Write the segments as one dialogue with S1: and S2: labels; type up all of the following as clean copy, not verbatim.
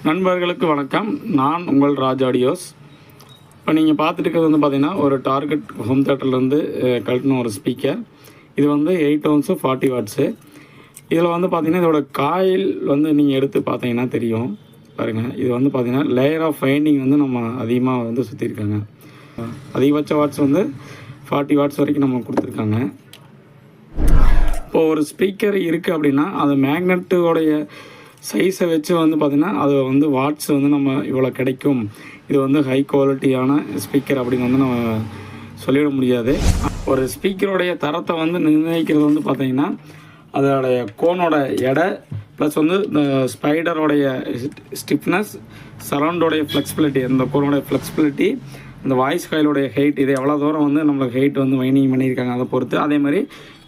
S1: நண்பர்களுக்கு வணக்கம். நான் உங்கள் ராஜ் ஆடியோஸ். இப்போ நீங்கள் பார்த்துட்டு இருக்கிறது வந்து பார்த்திங்கன்னா ஒரு டார்கெட் ஹோம் தேட்டர்லேருந்து கழட்டின ஒரு ஸ்பீக்கர். இது வந்து 8 ounce 40 watts. இதில் வந்து பார்த்திங்கன்னா இதோட காயில் வந்து நீங்கள் எடுத்து பார்த்தீங்கன்னா தெரியும் பாருங்கள். இது வந்து பார்த்திங்கன்னா லேயர் ஆஃப் வைண்டிங் வந்து நம்ம அதிகமாக வந்து சுற்றிருக்காங்க. அதிகபட்ச வாட்ஸ் வந்து 40 watts வரைக்கும் நம்ம கொடுத்துருக்காங்க. இப்போது ஒரு ஸ்பீக்கர் இருக்குது அப்படின்னா அது மேக்னெட்டோடைய சைஸை வச்சு வந்து பார்த்திங்கன்னா அது வந்து வாட்ஸ் வந்து நம்ம இவ்வளோ கிடைக்கும், இது வந்து ஹை குவாலிட்டியான ஸ்பீக்கர் அப்படின்னு வந்து நம்ம சொல்லிட முடியாது. ஒரு ஸ்பீக்கருடைய தரத்தை வந்து நிர்ணயிக்கிறது வந்து பார்த்திங்கன்னா அதோடைய கோனோட எடை ப்ளஸ் வந்து இந்த ஸ்பைடரோடைய ஸ்டிஃப்னஸ், சரௌண்டோடைய ஃப்ளெக்சிபிலிட்டி, அந்த கோனோடைய ஃப்ளெக்சிபிலிட்டி, இந்த வாய்ஸ் காயிலோடைய ஹைட், இது எவ்வளோ தூரம் வந்து நம்மளுக்கு ஹைட் வந்து வைண்டிங் பண்ணியிருக்காங்க அதை பொறுத்து. அதே மாதிரி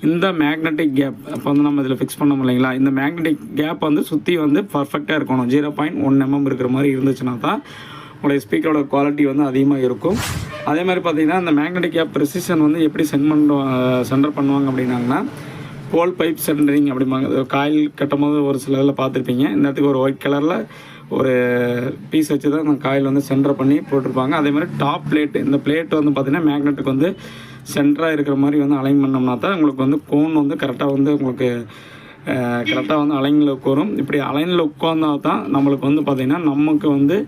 S1: இந்த மேக்னெட்டிக் கேப் அப்போ வந்து நம்ம இதில் ஃபிக்ஸ் பண்ணோம் இல்லைங்களா, இந்த மேக்னெட்டிக் கேப் வந்து சுற்றி வந்து பர்ஃபெக்டாக இருக்கணும். 0.1 mm இருக்கிற மாதிரி இருந்துச்சுன்னா தான் உங்களுடைய ஸ்பீக்கரோட குவாலிட்டி வந்து அதிகமாக இருக்கும். அதே மாதிரி பார்த்திங்கன்னா இந்த மேக்னெட்டிக் கேப் ப்ரெசிஷன் வந்து எப்படி சென்டர் பண்ணுவாங்க அப்படின்னாங்கன்னா போல் பைப் சென்டரிங் அப்படிம்பாங்க. காயில் கட்டும் போது ஒரு சில இதில் பார்த்துருப்பீங்க. இந்த இடத்துக்கு ஒரு ஒயிட் கலரில் ஒரு பீஸ் வச்சு தான் அந்த காயில் வந்து சென்டர் பண்ணி போட்டிருப்பாங்க. அதே மாதிரி டாப் பிளேட்டு, இந்த பிளேட் வந்து பார்த்திங்கன்னா மேக்னெட்டுக்கு வந்து சென்டராக இருக்கிற மாதிரி வந்து அலைன் பண்ணோம்னா தான் உங்களுக்கு வந்து கோன் வந்து கரெக்டாக வந்து உங்களுக்கு கரெக்டாக வந்து அலைனில் உட்காரும். இப்படி அலைனில் உட்கார்ந்தா தான் நம்மளுக்கு வந்து பார்த்திங்கன்னா நமக்கு வந்து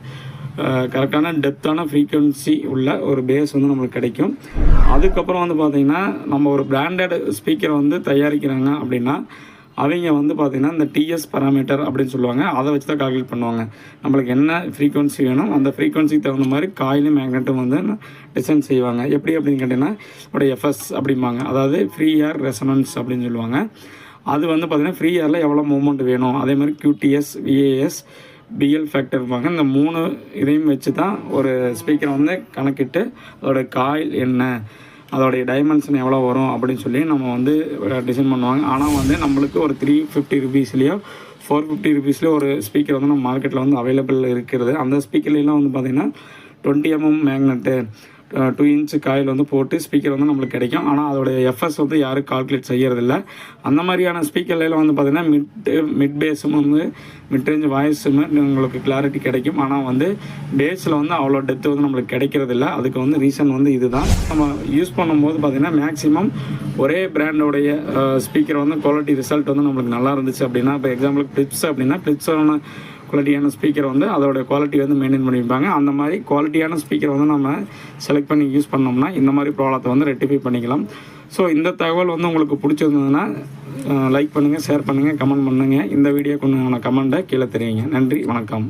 S1: கரெக்டான டெப்த்தான ஃப்ரீக்குவென்சி உள்ள ஒரு பேஸ் வந்து நம்மளுக்கு கிடைக்கும். அதுக்கப்புறம் வந்து பார்த்திங்கன்னா நம்ம ஒரு பிராண்டட் ஸ்பீக்கர் வந்து தயாரிக்கிறாங்க அப்படின்னா அவங்க வந்து பார்த்திங்கன்னா இந்த டிஎஸ் பராமீட்டர் அப்படின்னு சொல்லுவாங்க. அதை வச்சு தான் கால்குலேட் பண்ணுவாங்க. நம்மளுக்கு என்ன ஃப்ரீக்குவென்சி வேணும் அந்த ஃப்ரீக்குவென்சிக்கு தகுந்த மாதிரி காயிலும் மேக்னெட்டும் வந்து டிசைன் செய்வாங்க. எப்படி அப்படின்னு கேட்டிங்கன்னா ஒரு எஃப்எஸ் அப்படிம்பாங்க, அதாவது ஃப்ரீ ஏர் ரெசனன்ஸ் அப்படின்னு சொல்லுவாங்க. அது வந்து பார்த்திங்கன்னா ஃப்ரீ ஏரில் எவ்வளோ மூவ்மெண்ட் வேணும். அதே மாதிரி QTS, VAS, BL ஃபேக்டர் இருப்பாங்க. இந்த 3 இதையும் வச்சு தான் ஒரு ஸ்பீக்கரை வந்து கணக்கிட்டு அதோடய காயில் என்ன, அதோடைய டைமென்ஷன் எவ்வளோ வரும் அப்படின்னு சொல்லி நம்ம வந்து டிசைன் பண்ணுவாங்க. ஆனால் வந்து நம்மளுக்கு ஒரு 350 rupeesலையோ 450 rupeesலையோ ஒரு ஸ்பீக்கர் வந்து நம்ம மார்க்கெட்டில் வந்து அவைலபிள் இருக்கிறது. அந்த ஸ்பீக்கர்லாம் வந்து பார்த்திங்கன்னா 20 mm மேக்னெட்டு 2 inch காயில் வந்து போட்டு ஸ்பீக்கர் வந்து நம்மளுக்கு கிடைக்கும். ஆனால் அதோடைய எஃப்எஸ் வந்து யாரும் கால்குலேட் செய்கிறதில்ல. அந்த மாதிரியான ஸ்பீக்கர்லாம் வந்து பார்த்திங்கன்னா மிட் பேஸும் வந்து மிட் ரேஞ்ச் வாய்ஸுமே உங்களுக்கு கிளாரிட்டி கிடைக்கும். ஆனால் வந்து பேஸில் வந்து அவ்வளோ டெப்த் வந்து நம்மளுக்கு கிடைக்கிறதில்ல. அதுக்கு வந்து ரீசன் வந்து இதுதான். நம்ம யூஸ் பண்ணும்போது பார்த்திங்கன்னா மேக்ஸிமம் ஒரே பிராண்டோடைய ஸ்பீக்கர் வந்து குவாலிட்டி ரிசல்ட் வந்து நம்மளுக்கு நல்லா இருந்துச்சு அப்படின்னா, இப்போ எக்ஸாம்பிளுக்கு பிளிப்ஸ் அப்படின்னா பிளிப்ஸான குவாலிட்டியான ஸ்பீக்கர் வந்து அதோட குவாலிட்டி வந்து மெயின்டைன் பண்ணியிருப்பாங்க. அந்த மாதிரி குவாலிட்டியான ஸ்பீக்கர் வந்து நம்ம செலக்ட் பண்ணி யூஸ் பண்ணோம்னா இந்த மாதிரி ப்ராப்ளத்தை வந்து ரெக்டிஃபை பண்ணிக்கலாம். ஸோ இந்த தகவல் வந்து உங்களுக்கு பிடிச்சிருந்ததுன்னா லைக் பண்ணுங்கள், ஷேர் பண்ணுங்கள், கமெண்ட் பண்ணுங்கள். இந்த வீடியோக்கு உண்டான கமெண்ட்டை கீழே தெரியுங்க. நன்றி, வணக்கம்.